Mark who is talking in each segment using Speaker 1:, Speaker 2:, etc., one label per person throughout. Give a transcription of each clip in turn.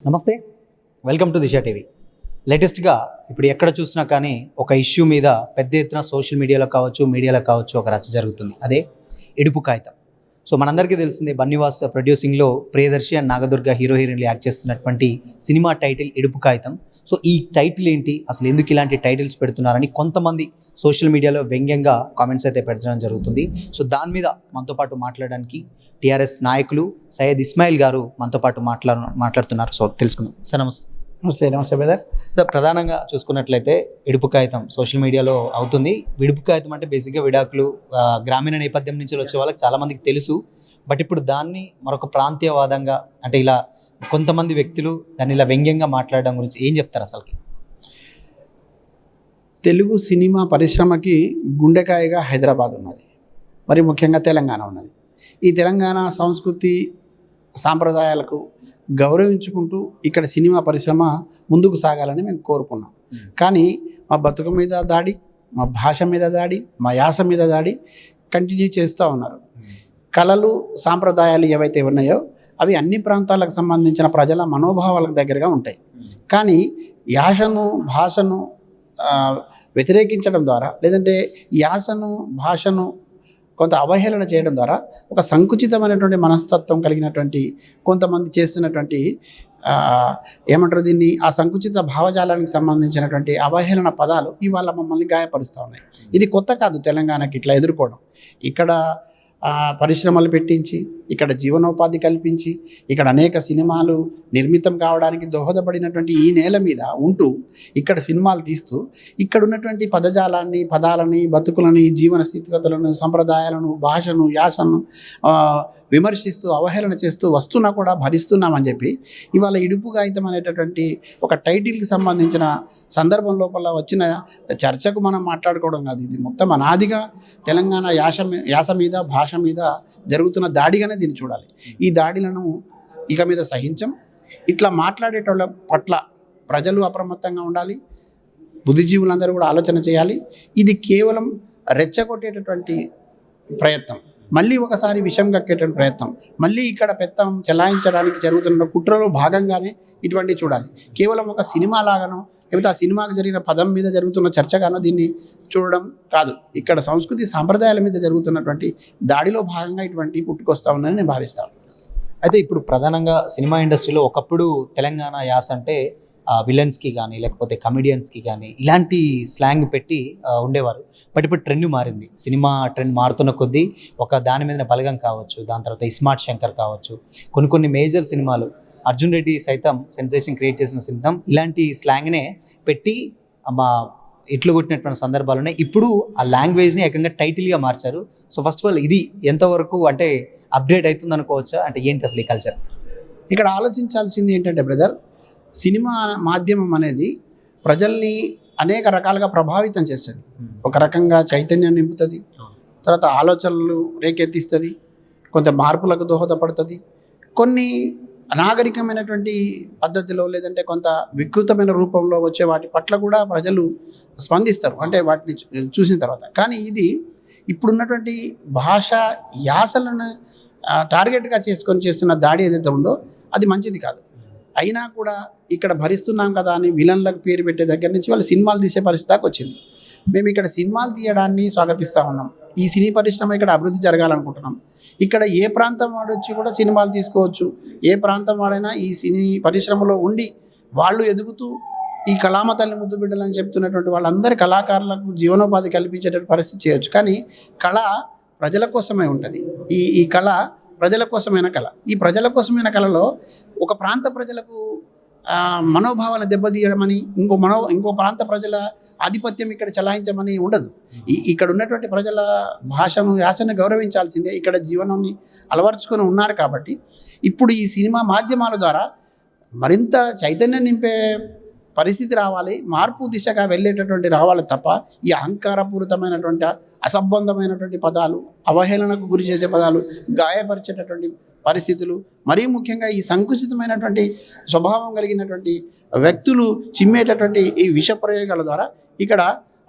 Speaker 1: నమస్తే, welcome to Disha TV. లేటెస్ట్గా ఇప్పుడు ఎక్కడ చూసినా కానీ ఒక ఇష్యూ మీద పెద్ద ఎత్తున సోషల్ మీడియాలో కావచ్చు ఒక రచ్చ జరుగుతుంది. అదే ఇడుపు కాగితం. సో మనందరికీ తెలిసిందే, బన్నీవాస్ ప్రొడ్యూసింగ్లో ప్రియదర్శి అండ్ నాగదుర్గ హీరోయిన్లు యాక్ట్ చేస్తున్నటువంటి సినిమా టైటిల్ ఇడుపు కాగితం. సో ఈ టైటిల్ ఏంటి, అసలు ఎందుకు ఇలాంటి టైటిల్స్ పెడుతున్నారని కొంతమంది సోషల్ మీడియాలో వ్యంగ్యంగా కామెంట్స్ అయితే పెట్టడం జరుగుతుంది. సో దాని మీద మనతో పాటు మాట్లాడడానికి టీఆర్ఎస్ నాయకులు సయ్యద్ ఇస్మాయిల్ గారు మనతో పాటు మాట్లాడుతున్నారు. సో తెలుసుకుందాం. సార్ నమస్తే.
Speaker 2: నమస్తే బ్రదర్.
Speaker 1: సార్, ప్రధానంగా చూసుకున్నట్లయితే ఇడుపు కాగితం సోషల్ మీడియాలో అవుతుంది. విడుపు కాగితం అంటే బేసిక్గా విడాకులు, గ్రామీణ నేపథ్యం నుంచి వచ్చే వాళ్ళకి చాలామందికి తెలుసు. బట్ ఇప్పుడు దాన్ని మరొక ప్రాంతీయవాదంగా, అంటే ఇలా కొంతమంది వ్యక్తులు దాన్ని ఇలా వ్యంగ్యంగా మాట్లాడడం గురించి ఏం చెప్తారు అసలుకి?
Speaker 2: తెలుగు సినిమా పరిశ్రమకి గుండెకాయగా హైదరాబాద్ ఉన్నది, మరి ముఖ్యంగా తెలంగాణ ఉన్నది. ఈ తెలంగాణ సంస్కృతి సాంప్రదాయాలకు గౌరవించుకుంటూ ఇక్కడ సినిమా పరిశ్రమ ముందుకు సాగాలని మేము కోరుకున్నాం. కానీ మా బతుకు మీద దాడి, మా భాష మీద దాడి, మా యాస మీద దాడి కంటిన్యూ చేస్తూ ఉన్నారు. కళలు సాంప్రదాయాలు ఏవైతే ఉన్నాయో అవి అన్ని ప్రాంతాలకు సంబంధించిన ప్రజల మనోభావాలకు దగ్గరగా ఉంటాయి. కానీ యాసను, భాషను వ్యతిరేకించడం ద్వారా, లేదంటే యాసను, భాషను కొంత అవహేళన చేయడం ద్వారా ఒక సంకుచితమైనటువంటి మనస్తత్వం కలిగినటువంటి కొంతమంది చేస్తున్నటువంటి ఏమంటారు దీన్ని, ఆ సంకుచిత భావజాలానికి సంబంధించినటువంటి అవహేళన పదాలు ఇవాళ మమ్మల్ని గాయపరుస్తూ ఉన్నాయి. ఇది కొత్త కాదు తెలంగాణకి ఇట్లా ఎదుర్కోవడం. ఇక్కడ పరిశ్రమలు పెట్టించి, ఇక్కడ జీవనోపాధి కల్పించి, ఇక్కడ అనేక సినిమాలు నిర్మితం కావడానికి దోహదపడినటువంటి ఈ నేల మీద ఉంటూ ఇక్కడ సినిమాలు తీస్తూ ఇక్కడ ఉన్నటువంటి పదజాలాన్ని, పదాలని, బతుకులని, జీవన స్థితిగతులను, సంప్రదాయాలను, భాషను, యాసను విమర్శిస్తూ అవహేళన చేస్తూ వస్తున్నా కూడా భరిస్తున్నామని చెప్పి ఇవాళ ఇడుపు కాగితం అనేటటువంటి ఒక టైటిల్కి సంబంధించిన సందర్భం లోపల వచ్చిన చర్చకు మనం మాట్లాడుకోవడం కాదు. ఇది మొత్తం అనాదిగా తెలంగాణ యాస మీద, భాష మీద జరుగుతున్న దాడిగానే దీన్ని చూడాలి. ఈ దాడిలను ఇక మీద సహించం. ఇట్లా మాట్లాడేటోళ్ళ పట్ల ప్రజలు అప్రమత్తంగా ఉండాలి. బుద్ధిజీవులందరూ కూడా ఆలోచన చేయాలి. ఇది కేవలం రెచ్చగొట్టేటటువంటి ప్రయత్నం, మళ్ళీ ఒకసారి విషం కక్కేటువంటి ప్రయత్నం, మళ్ళీ ఇక్కడ పెత్తం చెలాయించడానికి జరుగుతున్న కుట్రలో భాగంగానే ఇటువంటి చూడాలి. కేవలం ఒక సినిమా లాగానో, లేకపోతే ఆ సినిమాకు జరిగిన పదం మీద జరుగుతున్న చర్చగానో దీన్ని చూడడం కాదు. ఇక్కడ సంస్కృతి సాంప్రదాయాల మీద జరుగుతున్నటువంటి దాడిలో భాగంగా ఇటువంటి పుట్టుకొస్తా ఉందని నేను భావిస్తాను.
Speaker 1: అయితే ఇప్పుడు ప్రధానంగా సినిమా ఇండస్ట్రీలో ఒకప్పుడు తెలంగాణ యాస అంటే విలన్స్కి కానీ, లేకపోతే కమెడియన్స్కి కానీ ఇలాంటి స్లాంగ్ పెట్టి ఉండేవారు. బట్ ఇప్పుడు ట్రెండ్ మారింది. సినిమా ట్రెండ్ మారుతున్న కొద్దీ ఒక దాని మీద బలగం కావచ్చు, దాని తర్వాత ఇస్మార్ట్ శంకర్ కావచ్చు, కొన్ని మేజర్ సినిమాలు, అర్జున్ రెడ్డి సైతం సెన్సేషన్ క్రియేట్ చేసిన సిద్ధం ఇలాంటి స్లాంగ్నే పెట్టి ఇట్లు కొట్టినటువంటి సందర్భాలు ఉన్నాయి. ఇప్పుడు ఆ లాంగ్వేజ్ని ఏకంగా టైటిల్గా మార్చారు. సో ఫస్ట్ ఆఫ్ ఆల్ ఇది ఎంతవరకు అంటే అప్డేట్ అవుతుంది అనుకోవచ్చా? అంటే ఏంటి అసలు ఈ కల్చర్?
Speaker 2: ఇక్కడ ఆలోచించాల్సింది ఏంటంటే బ్రదర్, సినిమా మాధ్యమం అనేది ప్రజల్ని అనేక రకాలుగా ప్రభావితం చేస్తుంది. ఒక రకంగా చైతన్యం నింపుతుంది, తర్వాత ఆలోచనలు రేకెత్తిస్తుంది, కొంత మార్పులకు దోహదపడుతుంది. కొన్ని అనాగరికమైనటువంటి పద్ధతిలో, లేదంటే కొంత వికృతమైన రూపంలో వచ్చే వాటి పట్ల కూడా ప్రజలు స్పందిస్తారు, అంటే వాటిని చూసిన తర్వాత. కానీ ఇది ఇప్పుడున్నటువంటి భాష యాసలను టార్గెట్గా చేసుకొని చేస్తున్న దాడి ఏదైతే ఉందో అది మంచిది కాదు. అయినా కూడా ఇక్కడ భరిస్తున్నాం కదా అని విలన్లకు పేరు పెట్టే దగ్గర నుంచి వాళ్ళు సినిమాలు తీసే పరిస్థితి దాకా వచ్చింది. మేము ఇక్కడ సినిమాలు తీయడాన్ని స్వాగతిస్తూ ఉన్నాం. ఈ సినీ పరిశ్రమ ఇక్కడ అభివృద్ధి జరగాలనుకుంటున్నాం. ఇక్కడ ఏ ప్రాంతం వాడు వచ్చి కూడా సినిమాలు తీసుకోవచ్చు. ఏ ప్రాంతం వాడైనా ఈ సినీ పరిశ్రమలో ఉండి వాళ్ళు ఎదుగుతూ ఈ కళామ తల్లి ముద్దు బిడ్డలని చెప్తున్నటువంటి వాళ్ళందరి కళాకారులకు జీవనోపాధి కల్పించేటువంటి పరిస్థితి చేయొచ్చు. కానీ కళ ప్రజల కోసమే ఉంటుంది. ఈ కళ ప్రజల కోసమైన కళ. ఈ ప్రజల కోసమైన కళలో ఒక ప్రాంత ప్రజలకు మనోభావాలను దెబ్బతీయడమని, ఇంకో ప్రాంత ప్రజల ఆధిపత్యం ఇక్కడ చలాయించమని ఉండదు. ఇక్కడ ఉన్నటువంటి ప్రజల భాషను, యాసను గౌరవించాల్సిందే. ఇక్కడ జీవనాన్ని అలవర్చుకొని ఉన్నారు కాబట్టి ఇప్పుడు ఈ సినిమా మాధ్యమాల ద్వారా మరింత చైతన్యం నింపే పరిస్థితి రావాలి, మార్పు దిశగా వెళ్ళేటటువంటి రావాలి తప్ప ఈ అహంకారపూరితమైనటువంటి, అసంబద్ధమైనటువంటి పదాలు, అవహేళనకు గురి చేసే పదాలు, గాయపరిచేటటువంటి పరిస్థితులు, మరీ ముఖ్యంగా ఈ సంకుచితమైనటువంటి స్వభావం కలిగినటువంటి వ్యక్తులు చిమ్మేటటువంటి ఈ విష ప్రయోగాల ద్వారా ఇక్కడ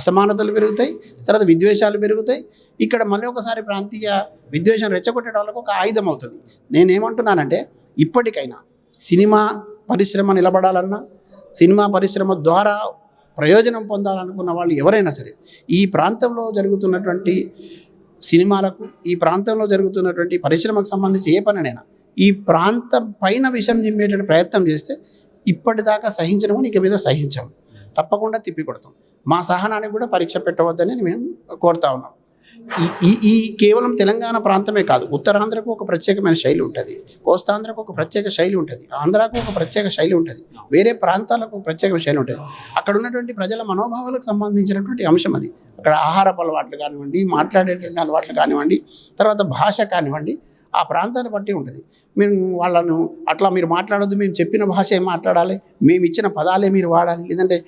Speaker 2: అసమానతలు పెరుగుతాయి, తర్వాత విద్వేషాలు పెరుగుతాయి. ఇక్కడ మళ్ళీ ఒకసారి ప్రాంతీయ విద్వేషం రెచ్చగొట్టే వాళ్ళకు ఒక ఆయుధం అవుతుంది. నేనేమంటున్నానంటే ఇప్పటికైనా సినిమా పరిశ్రమ నిలబడాలన్నా, సినిమా పరిశ్రమ ద్వారా ప్రయోజనం పొందాలనుకున్న వాళ్ళు ఎవరైనా సరే ఈ ప్రాంతంలో జరుగుతున్నటువంటి సినిమాలకు, ఈ ప్రాంతంలో జరుగుతున్నటువంటి పరిశ్రమకు సంబంధించి ఏ పనినైనా ఈ ప్రాంతం పైన విషం చిమ్మేటువంటి ప్రయత్నం చేస్తే ఇప్పటిదాకా సహించడం ఇక మీద సహించాం, తప్పకుండా తిప్పికొడతాం. మా సహనానికి కూడా పరీక్ష పెట్టవద్దని మేము కోరుతా ఉన్నాం. ఈ కేవలం తెలంగాణ ప్రాంతమే కాదు, ఉత్తరాంధ్రకు ఒక ప్రత్యేకమైన శైలి ఉంటుంది, కోస్తాంధ్రకు ఒక ప్రత్యేక శైలి ఉంటుంది, ఆంధ్రాకు ఒక ప్రత్యేక శైలి ఉంటుంది, వేరే ప్రాంతాలకు ప్రత్యేక శైలి ఉంటుంది. అక్కడ ఉన్నటువంటి ప్రజల మనోభావాలకు సంబంధించినటువంటి అంశం అది. అక్కడ ఆహారపు అలవాట్లు కానివ్వండి, మాట్లాడేటువంటి అలవాట్లు కానివ్వండి, తర్వాత భాష కానివ్వండి, ఆ ప్రాంతాన్ని బట్టి ఉంటుంది. మేము వాళ్ళను అట్లా మీరు మాట్లాడొద్దు, మేము చెప్పిన భాష ఏం మాట్లాడాలి, మేము ఇచ్చిన పదాలే మీరు వాడాలి, లేదంటే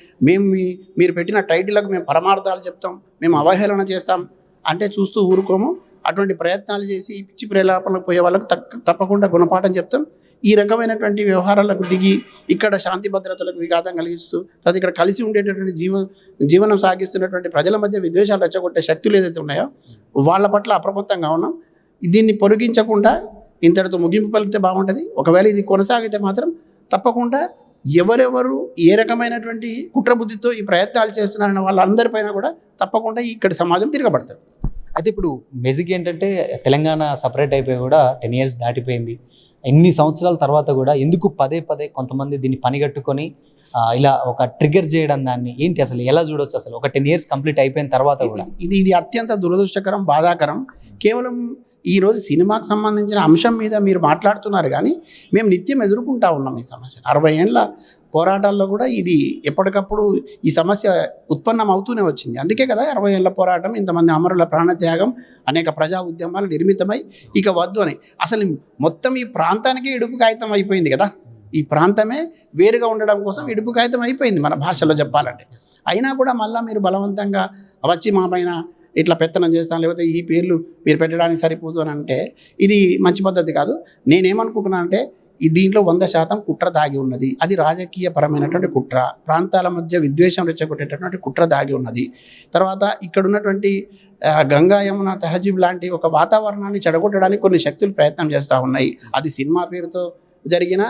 Speaker 2: మీరు పెట్టిన టైటిల్లకు మేము పరమార్థాలు చెప్తాం, మేము అవహేళన చేస్తాం అంటే చూస్తూ ఊరుకోము. అటువంటి ప్రయత్నాలు చేసి పిచ్చి ప్రేలాపనలకు పోయే వాళ్ళకు తప్పకుండా గుణపాఠం చెప్తాం. ఈ రకమైనటువంటి వ్యవహారాలకు దిగి ఇక్కడ శాంతి భద్రతలకు విఘాతం కలిగిస్తూ తర్వాత ఇక్కడ కలిసి ఉండేటటువంటి జీవనం సాగిస్తున్నటువంటి ప్రజల మధ్య విద్వేషాలు రెచ్చగొట్టే శక్తులు ఏదైతే ఉన్నాయో వాళ్ళ పట్ల అప్రమత్తంగా ఉన్నాం. దీన్ని పొడిగించకుండా ఇంతటితో ముగింపు పలికితే బాగుంటుంది. ఒకవేళ ఇది కొనసాగితే మాత్రం తప్పకుండా ఎవరెవరు ఏ రకమైనటువంటి కుట్రబుద్ధితో ఈ ప్రయత్నాలు చేస్తున్నారన్న వాళ్ళందరిపైన కూడా తప్పకుండా ఇక్కడి సమాజం తిరగబడుతుంది.
Speaker 1: అయితే ఇప్పుడు బేసిక్ ఏంటంటే తెలంగాణ సపరేట్ అయిపోయి కూడా 10 years దాటిపోయింది. ఎన్ని సంవత్సరాల తర్వాత కూడా ఎందుకు పదే పదే కొంతమంది దీన్ని పనిగట్టుకొని ఇలా ఒక ట్రిగర్ చేయడం, దాన్ని ఏంటి అసలు ఎలా చూడొచ్చు? అసలు ఒక 10 years కంప్లీట్ అయిపోయిన తర్వాత కూడా
Speaker 2: ఇది అత్యంత దురదృష్టకరం, బాధాకరం. కేవలం ఈరోజు సినిమాకు సంబంధించిన అంశం మీద మీరు మాట్లాడుతున్నారు కానీ మేము నిత్యం ఎదుర్కొంటా ఉన్నాం ఈ సమస్య. 60 ఏళ్ళ పోరాటాల్లో కూడా ఇది ఎప్పటికప్పుడు ఈ సమస్య ఉత్పన్నం అవుతూనే వచ్చింది. అందుకే కదా 60 ఏళ్ళ పోరాటం, ఇంతమంది అమరుల ప్రాణత్యాగం, అనేక ప్రజా ఉద్యమాలు నిర్మితమై ఇక వద్దు అని అసలు మొత్తం ఈ ప్రాంతానికి ఇడుపు కాగితం అయిపోయింది కదా. ఈ ప్రాంతమే వేరుగా ఉండడం కోసం ఇడుపు కాగితం అయిపోయింది మన భాషలో చెప్పాలంటే. అయినా కూడా మళ్ళీ మీరు బలవంతంగా వచ్చి మా పైన ఇట్లా పెత్తనం చేస్తాను, లేకపోతే ఈ పేర్లు మీరు పెట్టడానికి సరిపోదు అని అంటే ఇది మంచి పద్ధతి కాదు. నేనేమనుకుంటున్నా అంటే దీంట్లో 100% కుట్ర దాగి ఉన్నది. అది రాజకీయపరమైనటువంటి కుట్ర, ప్రాంతాల మధ్య విద్వేషం రెచ్చగొట్టేటటువంటి కుట్ర దాగి ఉన్నది. తర్వాత ఇక్కడ ఉన్నటువంటి గంగా యమున తహజీబ్ లాంటి ఒక వాతావరణాన్ని చెడగొట్టడానికి కొన్ని శక్తులు ప్రయత్నం చేస్తూ ఉన్నాయి. అది సినిమా పేరుతో జరిగిన,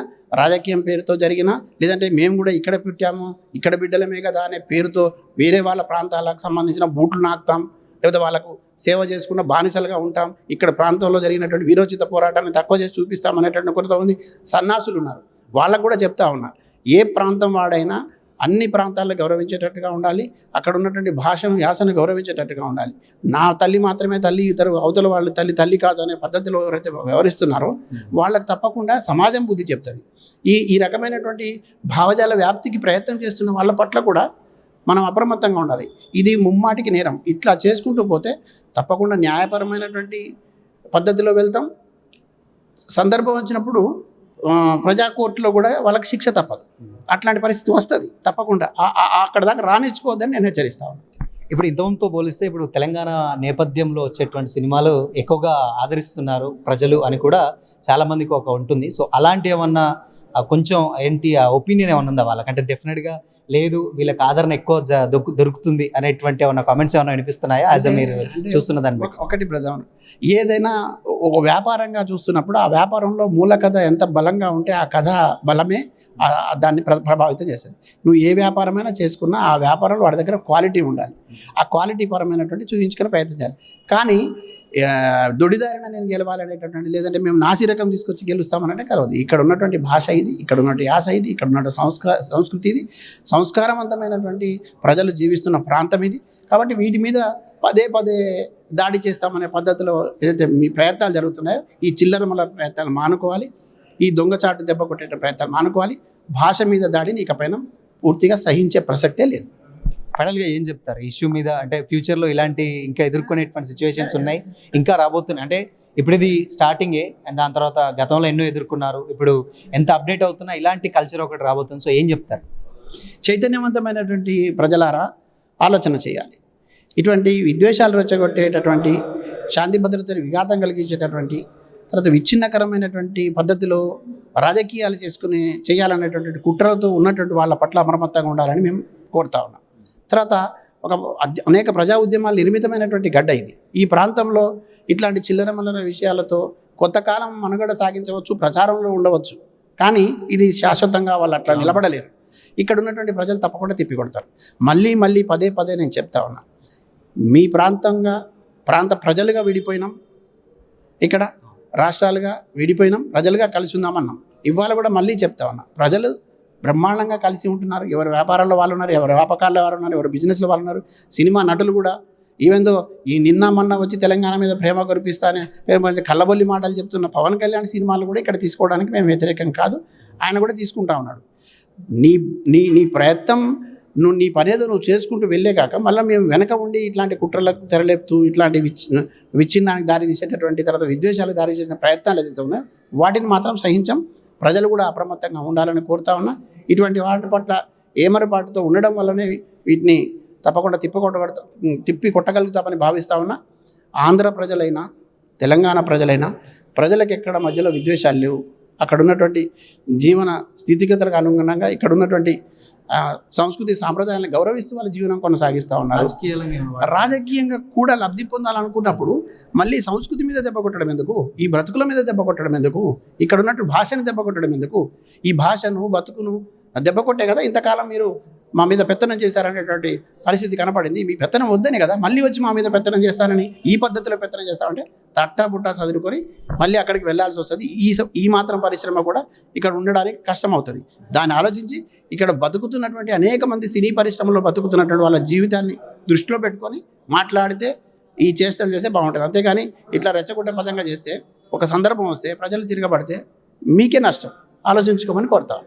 Speaker 2: రాజకీయం పేరుతో జరిగిన, లేదంటే మేము కూడా ఇక్కడ పుట్టాము, ఇక్కడ బిడ్డలమే కదా అనే పేరుతో వేరే వాళ్ళ ప్రాంతాలకు సంబంధించిన బూట్లు నాకుతాం, లేకపోతే వాళ్ళకు సేవ చేసుకున్న బానిసలుగా ఉంటాం, ఇక్కడ ప్రాంతంలో జరిగినటువంటి వీరోచిత పోరాటాన్ని తక్కువ చేసి చూపిస్తాం అనేటువంటి కొంతమంది సన్నాసులు ఉన్నారు. వాళ్ళకు కూడా చెప్తా ఉన్నా, ఏ ప్రాంతం వాడైనా అన్ని ప్రాంతాలను గౌరవించేటట్టుగా ఉండాలి, అక్కడ ఉన్నటువంటి భాషను, యాసను గౌరవించేటట్టుగా ఉండాలి. నా తల్లి మాత్రమే తల్లి, ఇతరు అవతల వాళ్ళు తల్లి కాదు అనే పద్ధతిలో ఎవరైతే వ్యవహరిస్తున్నారో వాళ్ళకి తప్పకుండా సమాజం బుద్ధి చెప్తుంది. ఈ రకమైనటువంటి భావజాల వ్యాప్తికి ప్రయత్నం చేస్తున్న వాళ్ళ పట్ల కూడా మనం అప్రమత్తంగా ఉండాలి. ఇది ముమ్మాటికి నేరం. ఇట్లా చేసుకుంటూ పోతే తప్పకుండా న్యాయపరమైనటువంటి పద్ధతిలో వెళ్తాం. సందర్భం వచ్చినప్పుడు ప్రజా కోర్టులో కూడా వాళ్ళకి శిక్ష తప్పదు. అట్లాంటి పరిస్థితి వస్తుంది తప్పకుండా. అక్కడ దాకా రానిచ్చుకోవద్దని నేను హెచ్చరిస్తా ఉన్నాను.
Speaker 1: ఇప్పుడు ఇంతకుముందుతో పోలిస్తే ఇప్పుడు తెలంగాణ నేపథ్యంలో వచ్చేటువంటి సినిమాలు ఎక్కువగా ఆదరిస్తున్నారు ప్రజలు అని కూడా చాలా మందికి ఒక ఉంటుంది. సో అలాంటి ఏమన్నా కొంచెం ఏంటి ఆ ఒపీనియన్ ఏమన్నా ఉందా వాళ్ళకంటే? డెఫినెట్గా లేదు, వీళ్ళకి ఆదరణ ఎక్కువ దొరుకుతుంది అనేటువంటి ఏమన్నా కామెంట్స్ ఏమైనా వినిపిస్తున్నాయా యాజ్ మీరు చూస్తున్న దాన్ని బట్టి?
Speaker 2: ఒకటి ప్రధానం, ఏదైనా ఒక వ్యాపారంగా చూస్తున్నప్పుడు ఆ వ్యాపారంలో మూల కథ ఎంత బలంగా ఉంటే ఆ కథ బలమే దాన్ని ప్రభావితం చేస్తుంది. నువ్వు ఏ వ్యాపారమైనా చేసుకున్నా ఆ వ్యాపారంలో వాడి దగ్గర క్వాలిటీ ఉండాలి. ఆ క్వాలిటీ పరమైనటువంటి చూపించుకునే ప్రయత్నం చేయాలి. కానీ దొడిదారిన నేను గెలవాలనేటటువంటి, లేదంటే మేము నాసిరకం తీసుకొచ్చి గెలుస్తామనంటే కలవదు. ఇక్కడ ఉన్నటువంటి భాష ఇది, ఇక్కడ ఉన్నటువంటి యాస ఇది, ఇక్కడ ఉన్నటువంటి సంస్కృతి ఇది, సంస్కారవంతమైనటువంటి ప్రజలు జీవిస్తున్న ప్రాంతం ఇది. కాబట్టి వీటి మీద పదే పదే దాడి చేస్తామనే పద్ధతిలో ఏదైతే మీ ప్రయత్నాలు జరుగుతున్నాయో ఈ చిల్లరమల ప్రయత్నాలు మానుకోవాలి, ఈ దొంగచాటు దెబ్బ కొట్టే ప్రయత్నాలు మానుకోవాలి. భాష మీద దాడిని ఇకపైన పూర్తిగా సహించే ప్రసక్తే లేదు.
Speaker 1: ఫైనల్గా ఏం చెప్తారు ఇష్యూ మీద? అంటే ఫ్యూచర్లో ఇలాంటి ఇంకా ఎదుర్కొనేటువంటి సిచ్యువేషన్స్ ఉన్నాయి, ఇంకా రాబోతున్నాయి. అంటే ఇప్పుడు ఇది స్టార్టింగే, అండ్ దాని తర్వాత గతంలో ఎన్నో ఎదుర్కొన్నారు, ఇప్పుడు ఎంత అప్డేట్ అవుతున్నా ఇలాంటి కల్చర్ ఒకటి రాబోతుంది. సో ఏం చెప్తారు?
Speaker 2: చైతన్యవంతమైనటువంటి ప్రజలారా ఆలోచన చేయాలి. ఇటువంటి విద్వేషాలు రెచ్చగొట్టేటటువంటి, శాంతి భద్రతలు విఘాతం కలిగించేటటువంటి, తర్వాత విచ్ఛిన్నకరమైనటువంటి పద్ధతిలో రాజకీయాలు చేయాలనేటువంటి కుట్రలతో ఉన్నటువంటి వాళ్ళ పట్ల అప్రమత్తంగా ఉండాలని మేము కోరుతా ఉన్నాం. తర్వాత అనేక ప్రజా ఉద్యమాలు నిర్మితమైనటువంటి గడ్డ ఇది. ఈ ప్రాంతంలో ఇట్లాంటి చిల్లరమల్లర విషయాలతో కొంతకాలం మనుగడ సాగించవచ్చు, ప్రచారంలో ఉండవచ్చు. కానీ ఇది శాశ్వతంగా వాళ్ళు అట్లా నిలబడలేరు. ఇక్కడ ఉన్నటువంటి ప్రజలు తప్పకుండా తిప్పికొడతారు. మళ్ళీ మళ్ళీ పదే పదే నేను చెప్తా ఉన్నా, మీ ప్రాంత ప్రజలుగా విడిపోయినాం, ఇక్కడ రాష్ట్రాలుగా విడిపోయినాం, ప్రజలుగా కలిసి ఉందామన్నాం. ఇవాళ కూడా మళ్ళీ చెప్తా ఉన్నా, ప్రజలు బ్రహ్మాండంగా కలిసి ఉంటున్నారు. ఎవరి వ్యాపారాల్లో వాళ్ళు ఉన్నారు, ఎవరి వ్యాపకాల్లో వారు ఉన్నారు, ఎవరి బిజినెస్లో వాళ్ళు ఉన్నారు. సినిమా నటులు కూడా ఈవెందో ఈ నిన్న మొన్న వచ్చి తెలంగాణ మీద ప్రేమ కురిపిస్తానే కళ్ళబొల్లి మాటలు చెప్తున్న పవన్ కళ్యాణ్ సినిమాలు కూడా ఇక్కడ తీసుకోవడానికి మేము వ్యతిరేకం కాదు. ఆయన కూడా తీసుకుంటా ఉన్నాడు. నీ నీ నీ ప్రయత్నం నీ పనేదో నువ్వు చేసుకుంటూ వెళ్ళే కాక మళ్ళీ మేము వెనక ఉండి ఇట్లాంటి కుట్రలకు తెరలేపుతూ ఇట్లాంటి విచ్ఛిన్నానికి దారి తీసేటటువంటి తర్వాత విద్వేషాలకు దారి చేసిన ప్రయత్నాలు ఏదైతే ఉన్నాయో వాటిని మాత్రం సహించాం. ప్రజలు కూడా అప్రమత్తంగా ఉండాలని కోరుతా ఉన్నా. ఇటువంటి వాటి పట్ల ఏమరపాటుతో ఉండడం వల్లనే వీటిని తప్పకుండా తిప్పి కొట్టగలుగుతామని భావిస్తా ఉన్నా. ఆంధ్ర ప్రజలైనా తెలంగాణ ప్రజలైనా ప్రజలకు ఎక్కడ మధ్యలో విద్వేషాలు లేవు. అక్కడ ఉన్నటువంటి జీవన స్థితిగతులకు అనుగుణంగా ఇక్కడ ఉన్నటువంటి సంస్కృతి సాంప్రదాయాలను గౌరవిస్తూ వాళ్ళ జీవనం కొనసాగిస్తూ ఉన్నారు. రాజకీయంగా కూడా లబ్ధి పొందాలనుకున్నప్పుడు మళ్ళీ సంస్కృతి మీద దెబ్బ కొట్టడం ఎందుకు, ఈ బ్రతుకుల మీద దెబ్బ కొట్టడం ఎందుకు, ఇక్కడ ఉన్నట్టు భాషను దెబ్బ కొట్టడం ఎందుకు? ఈ భాషను బతుకును దెబ్బ కొట్టే కదా ఇంతకాలం మీరు మా మీద పెత్తనం చేశారనేటువంటి పరిస్థితి కనపడింది. మీ పెత్తనం వద్దనే కదా మళ్ళీ వచ్చి మా మీద పెత్తనం చేస్తానని ఈ పద్ధతిలో పెత్తనం చేస్తామంటే తట్టా చదువుకొని మళ్ళీ అక్కడికి వెళ్ళాల్సి వస్తుంది. ఈ మాత్రం పరిశ్రమ కూడా ఇక్కడ ఉండడానికి కష్టం అవుతుంది. దాన్ని ఆలోచించి ఇక్కడ బతుకుతున్నటువంటి అనేక మంది సినీ పరిశ్రమలో బతుకుతున్నటువంటి వాళ్ళ జీవితాన్ని దృష్టిలో పెట్టుకొని మాట్లాడితే ఈ చేష్టలు చేస్తే బాగుంటుంది. అంతేగాని ఇట్లా రెచ్చగొట్టే పదంగా చేస్తే ఒక సందర్భం వస్తే ప్రజలు తిరగబడితే మీకే నష్టం. ఆలోచించుకోమని కోరుతాను.